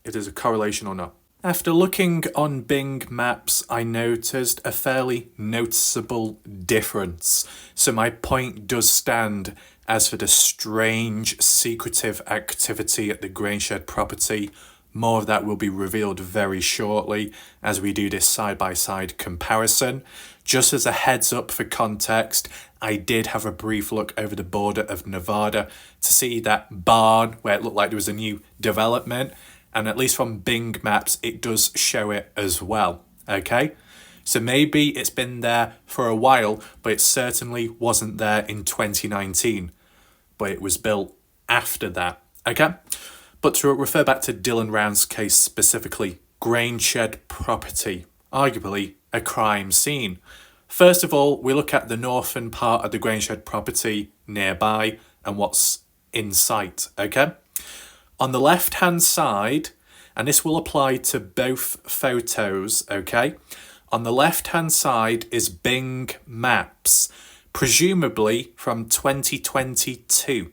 if there's a correlation or not. After looking on Bing Maps, I noticed a fairly noticeable difference. So my point does stand. As for the strange, secretive activity at the Grainshed property, more of that will be revealed very shortly as we do this side-by-side comparison. Just as a heads up for context, I did have a brief look over the border of Nevada to see that barn where it looked like there was a new development. And at least from Bing Maps, it does show it as well, okay? So maybe it's been there for a while, but it certainly wasn't there in 2019. But it was built after that, okay? But to refer back to Dillon Round's case specifically, Grainshed property, arguably a crime scene. First of all, we look at the northern part of the Grainshed property nearby and what's in sight, okay? On the left-hand side, and this will apply to both photos, okay? On the left-hand side is Bing Maps, presumably from 2022.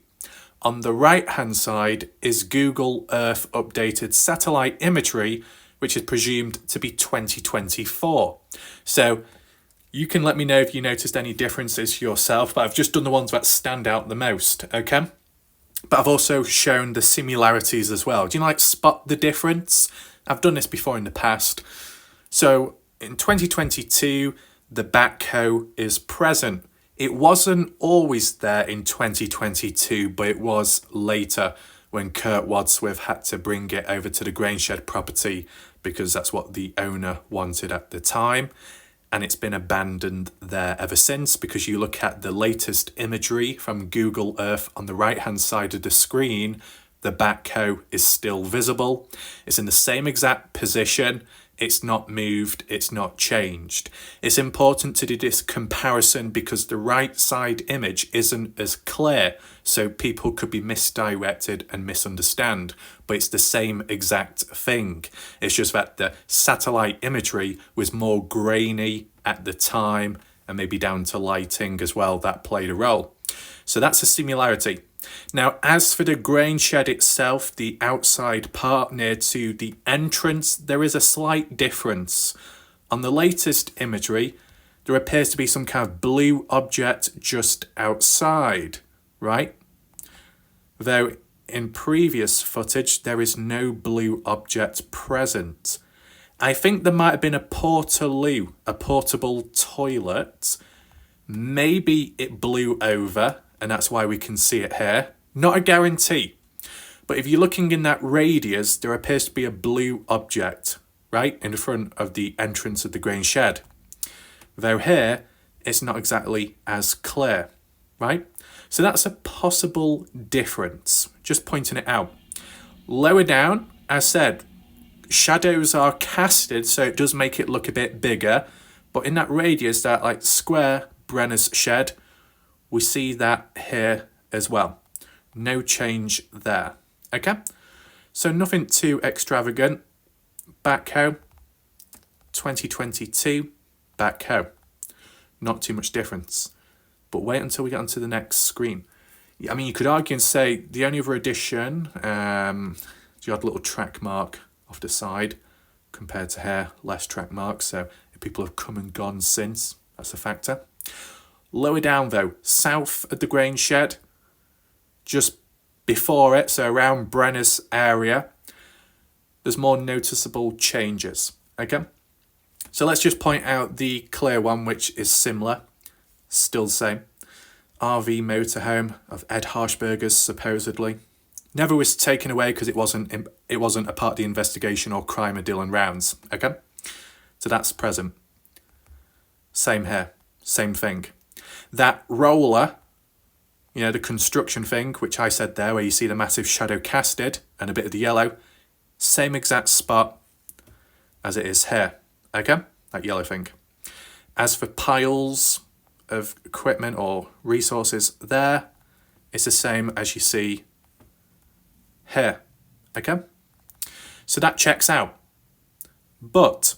On the right-hand side is Google Earth updated satellite imagery, which is presumed to be 2024. So you can let me know if you noticed any differences yourself, but I've just done the ones that stand out the most, okay? But I've also shown the similarities as well. Do you like spot the difference? I've done this before in the past. So in 2022, the backhoe is present. It wasn't always there in 2022, but it was later. when Kurt Wadsworth had to bring it over to the Grangeshed property because that's what the owner wanted at the time. And it's been abandoned there ever since, because you look at the latest imagery from Google Earth on the right hand side of the screen, the backhoe is still visible. It's in the same exact position. It's not moved, it's not changed. It's important to do this comparison because the right side image isn't as clear, so people could be misdirected and misunderstand, but it's the same exact thing. It's just that the satellite imagery was more grainy at the time, and maybe down to lighting as well, that played a role. So that's a similarity. Now, as for the Grangeshed itself, the outside part near to the entrance, there is a slight difference. On the latest imagery, there appears to be some kind of blue object just outside, right? Though in previous footage, there is no blue object present. I think there might have been a portaloo, a portable toilet. Maybe it blew over, and that's why we can see it here. Not a guarantee. But if you're looking in that radius, there appears to be a blue object, right, in front of the entrance of the Grangeshed. Though here, it's not exactly as clear, right? So that's a possible difference. Just pointing it out. Lower down, as said, shadows are casted, so it does make it look a bit bigger. But in that radius, that like square Brenner's shed, we see that here as well. No change there. Okay, so nothing too extravagant. Backhoe, 2022, backhoe. Not too much difference. But wait until we get onto the next screen. I mean, you could argue and say the only other addition, you had a little track mark off the side compared to here, less track marks. So if people have come and gone since, that's a factor. Lower down though, south of the Grangeshed, just before it, so around Brenner's area, there's more noticeable changes, okay? So let's just point out the clear one, which is similar, still the same. RV motorhome of Ed Harshberger's, supposedly. Never was taken away because it wasn't a part of the investigation or crime of Dylan Rounds, okay? So that's present. Same here, same thing. That roller, you know, the construction thing, which I said there, where you see the massive shadow casted and a bit of the yellow, same exact spot as it is here, okay? That yellow thing. As for piles of equipment or resources there, it's the same as you see here, okay? So that checks out. But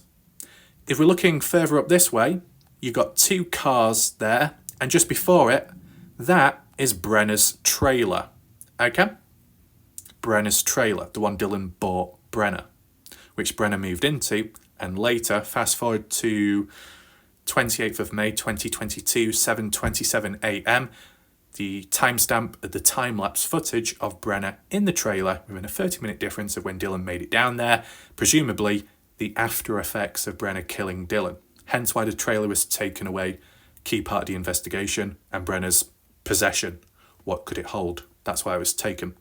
if we're looking further up this way, you've got two cars there, and just before it, that is Brenner's trailer, okay? Brenner's trailer, the one Dylan bought Brenner, which Brenner moved into, and later, fast forward to 28th of May 2022, 7:27 a.m, the timestamp of the time-lapse footage of Brenner in the trailer within a 30-minute difference of when Dylan made it down there, presumably the after effects of Brenner killing Dylan. Hence why the trailer was taken away, key part of the investigation, and Brenner's possession. What could it hold? That's why it was taken.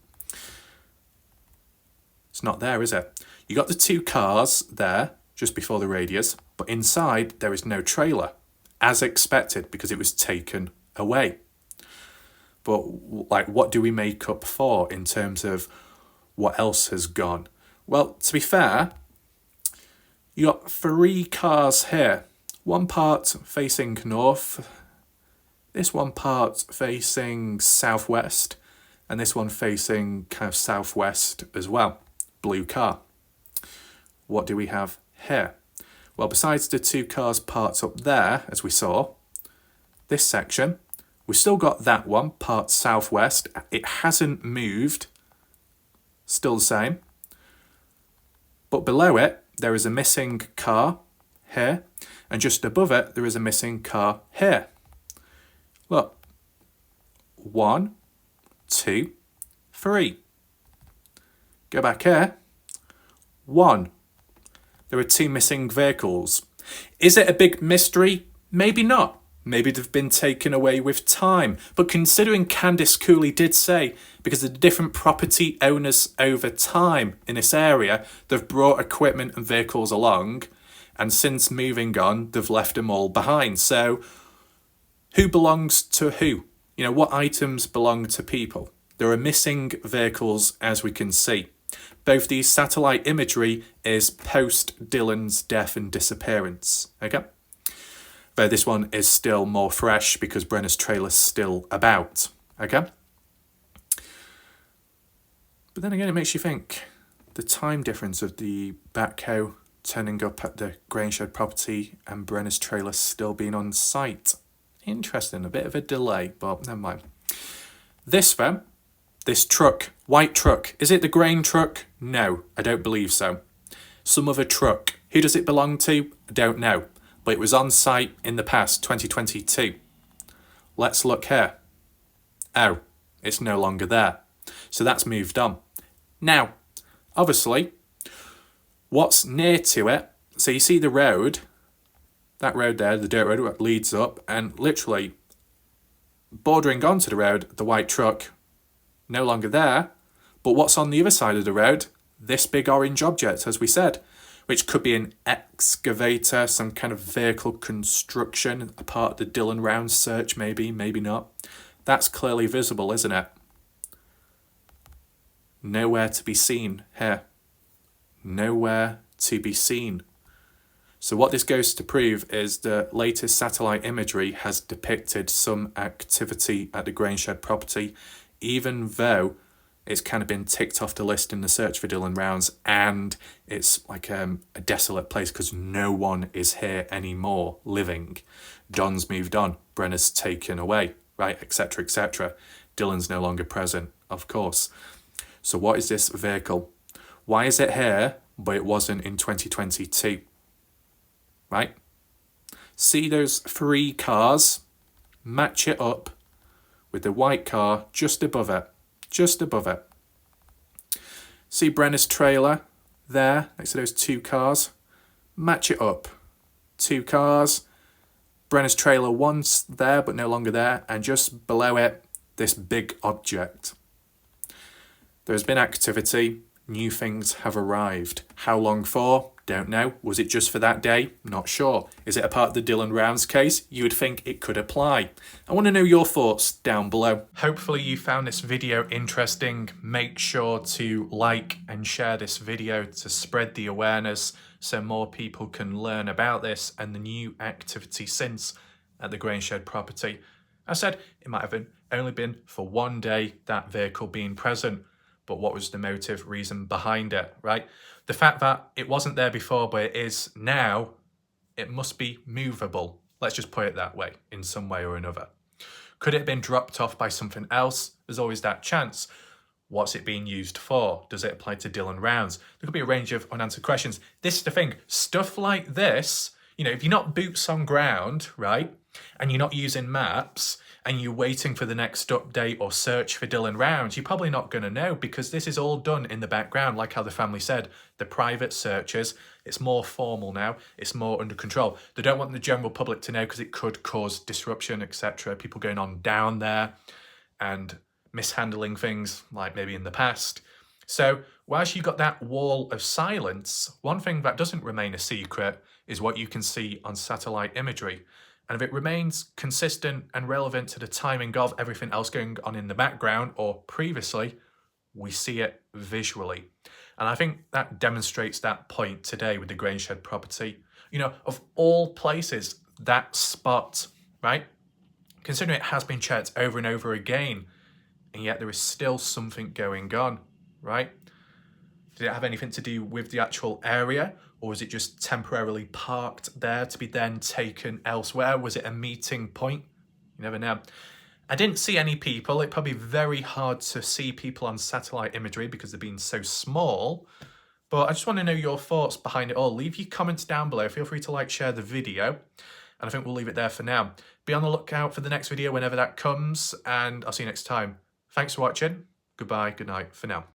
It's not there, is it? You got the two cars there, just before the radius, but inside there is no trailer, as expected, because it was taken away. But like, what do we make up for in terms of what else has gone? Well, to be fair, you got three cars here. One part facing north, this one part facing southwest, and this one facing kind of southwest as well. Blue car. What do we have here? Well, besides the two cars parked up there, as we saw, this section, we've still got that one parked southwest. It hasn't moved, still the same. But below it, there is a missing car here, and just above it, there is a missing car here. Look, 1, 2, 3. Go back here, 1. There are two missing vehicles. Is it a big mystery? Maybe not. Maybe they've been taken away with time. But considering Candice Cooley did say, because of the different property owners over time in this area, they've brought equipment and vehicles along, and since moving on, they've left them all behind. So who belongs to who? You know, what items belong to people? There are missing vehicles, as we can see. Both the satellite imagery is post Dylan's death and disappearance. Okay? Though this one is still more fresh because Brenner's trailer's still about. Okay? But then again, it makes you think. The time difference of the backhoe turning up at the Grangeshed property and Brenner's trailer still being on site. Interesting, a bit of a delay, but never mind. This then, this truck, white truck, is it the grain truck? No, I don't believe so. Some other truck. Who does it belong to? I don't know. But it was on site in the past, 2022. Let's look here. Oh, it's no longer there. So that's moved on. Now, obviously, what's near to it, so you see the road, that road there, the dirt road leads up, and literally bordering onto the road, the white truck, no longer there. But what's on the other side of the road? This big orange object, as we said, which could be an excavator, some kind of vehicle construction, a part of the Dylan Round search, maybe, maybe not. That's clearly visible, isn't it? Nowhere to be seen here. Nowhere to be seen. So what this goes to prove is the latest satellite imagery has depicted some activity at the Grangeshed property, even though it's kind of been ticked off the list in the search for Dylan Rounds, and it's like a desolate place because no one is here anymore living. Don's moved on, Brenner's taken away, right, etc., etc. Dylan's no longer present, of course. So what is this vehicle? Why is it here, but it wasn't in 2022? Right? See those three cars? Match it up with the white car just above it. Just above it. See Brenner's trailer there next to those two cars? Match it up. Two cars. Brenner's trailer once there but no longer there, and just below it, this big object. There's been activity. New things have arrived. How long for? Don't know. Was it just for that day? Not sure. Is it a part of the Dylan Rounds case? You would think it could apply. I want to know your thoughts down below. Hopefully you found this video interesting. Make sure to like and share this video to spread the awareness so more people can learn about this and the new activity since at the Grangeshed property. I said it might have only been for one day, that vehicle being present. But what was the motive, reason behind it, right? The fact that it wasn't there before, but it is now, it must be movable. Let's just put it that way, in some way or another. Could it have been dropped off by something else? There's always that chance. What's it being used for? Does it apply to Dylan Rounds? There could be a range of unanswered questions. This is the thing, stuff like this, you know, if you're not boots on ground, right, and you're not using maps, and you're waiting for the next update or search for Dylan Rounds, you're probably not going to know because this is all done in the background, like how the family said. The private searches, it's more formal now, it's more under control. They don't want the general public to know because it could cause disruption, etc. People going on down there and mishandling things like maybe in the past. So whilst you've got that wall of silence, one thing that doesn't remain a secret is what you can see on satellite imagery. And if it remains consistent and relevant to the timing of everything else going on in the background or previously, we see it visually. And I think that demonstrates that point today with the Grangeshed property. You know, of all places, that spot, right? Considering it has been checked over and over again, and yet there is still something going on, right? Did it have anything to do with the actual area? Or was it just temporarily parked there to be then taken elsewhere? Was it a meeting point? You never know. I didn't see any people. It's probably very hard to see people on satellite imagery because they're being so small. But I just want to know your thoughts behind it all. Leave your comments down below. Feel free to like, share the video. And I think we'll leave it there for now. Be on the lookout for the next video whenever that comes. And I'll see you next time. Thanks for watching. Goodbye. Good night for now.